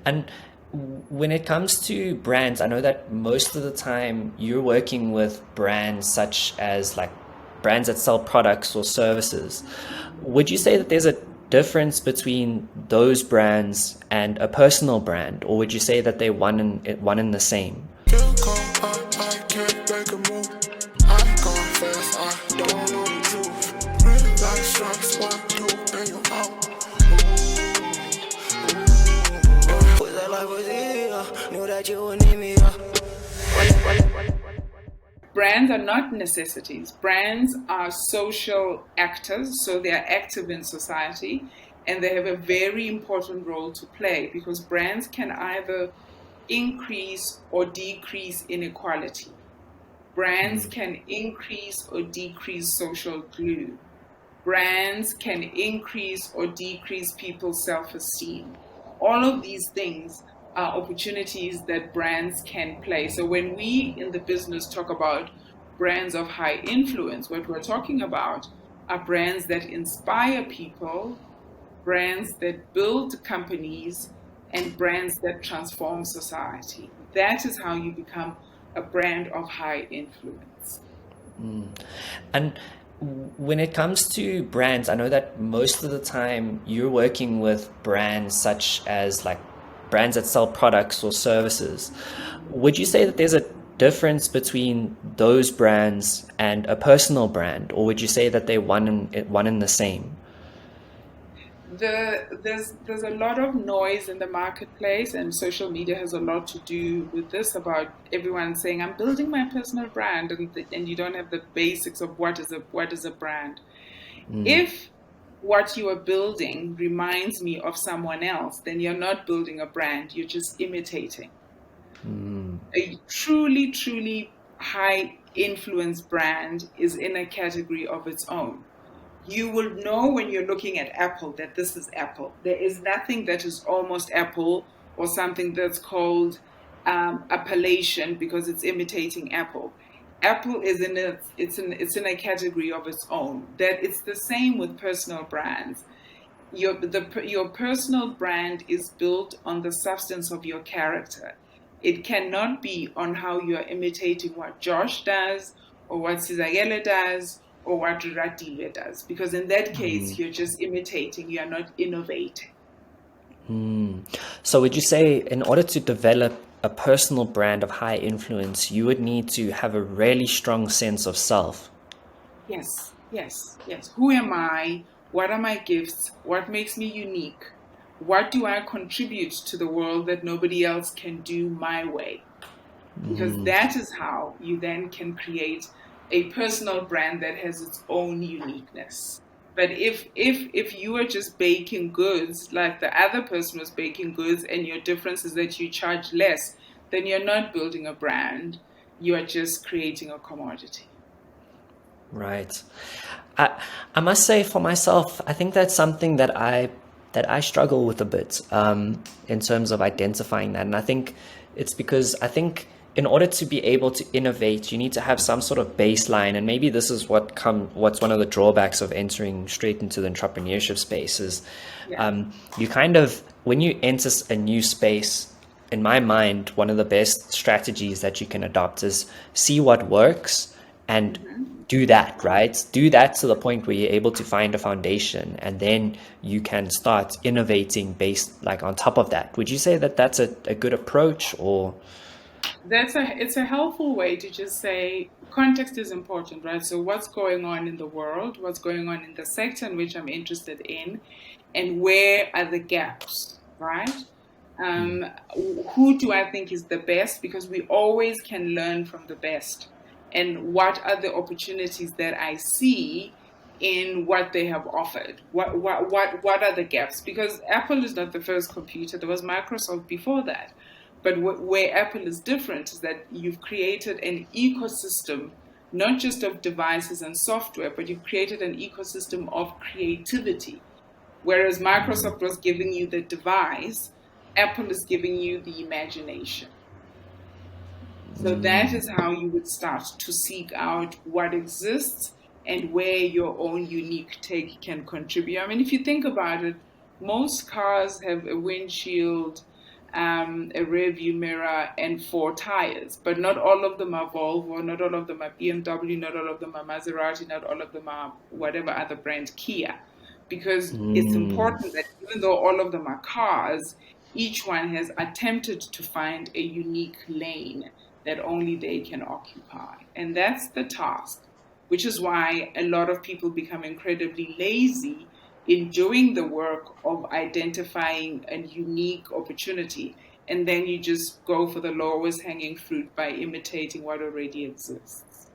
And when it comes to brands, I know that most of the time you're working with brands such as like brands that sell products or services. Would you say that there's a difference between those brands and a personal brand, or would you say that they're one and the same? Feel cold, I can't make a move. I go fast, I don't know the truth. Real life strikes while you and you out. Was that life was here? Knew that you would need me. Brands are not necessities. Brands are social actors, so they are active in society, and they have a very important role to play because brands can either increase or decrease inequality. Brands can increase or decrease social glue. Brands can increase or decrease people's self-esteem. All of these things are opportunities that brands can play. So when we in the business talk about brands of high influence, what we're talking about are brands that inspire people, brands that build companies, and brands that transform society. That is how you become a brand of high influence. And when it comes to brands, I know that most of the time you're working with brands such as like brands that sell products or services. Would you say that there's a difference between those brands and a personal brand, or would you say that they're one and the same? There's a lot of noise in the marketplace, and social media has a lot to do with this, about everyone saying I'm building my personal brand, and you don't have the basics of what is a brand. If what you are building reminds me of someone else, then you're not building a brand, you're just imitating. A truly high influence brand is in a category of its own. You will know when you're looking at Apple that this is Apple. There is nothing that is almost Apple or something that's called appellation because it's imitating Apple. Apple is it's in a category of its own. That it's the same with personal brands. Your personal brand is built on the substance of your character. It cannot be on how you are imitating what Josh does or what Sizagele does or what Ratile does, because in that case, you're just imitating, you are not innovating. So would you say in order to develop a personal brand of high influence, you would need to have a really strong sense of self? Yes. Who am I? What are my gifts? What makes me unique? What do I contribute to the world that nobody else can do my way? Because that is how you then can create a personal brand that has its own uniqueness. But if you are just baking goods like the other person was baking goods, and your difference is that you charge less, then you're not building a brand. You are just creating a commodity. Right. I must say for myself, I think that's something that I struggle with a bit in terms of identifying that. And I think it's because I think in order to be able to innovate, you need to have some sort of baseline. And maybe this is what's one of the drawbacks of entering straight into the entrepreneurship space is you kind of, when you enter a new space, in my mind, one of the best strategies that you can adopt is see what works and do that, right? Do that to the point where you're able to find a foundation, and then you can start innovating based like on top of that. Would you say that that's a good approach, or? It's a helpful way to just say context is important, right? So what's going on in the world, what's going on in the sector in which I'm interested in, and where are the gaps, right? Who do I think is the best? Because we always can learn from the best. And what are the opportunities that I see in what they have offered? What are the gaps? Because Apple is not the first computer. There was Microsoft before that. But where Apple is different is that you've created an ecosystem, not just of devices and software, but you've created an ecosystem of creativity. Whereas Microsoft was giving you the device, Apple is giving you the imagination. So that is how you would start to seek out what exists and where your own unique take can contribute. I mean, if you think about it, most cars have a windshield a rear view mirror, and 4 tires. But not all of them are Volvo, not all of them are BMW, not all of them are Maserati, not all of them are whatever other brand, Kia. Because it's important that even though all of them are cars, each one has attempted to find a unique lane that only they can occupy. And that's the task, which is why a lot of people become incredibly lazy in doing the work of identifying a unique opportunity. And then you just go for the lowest hanging fruit by imitating what already exists.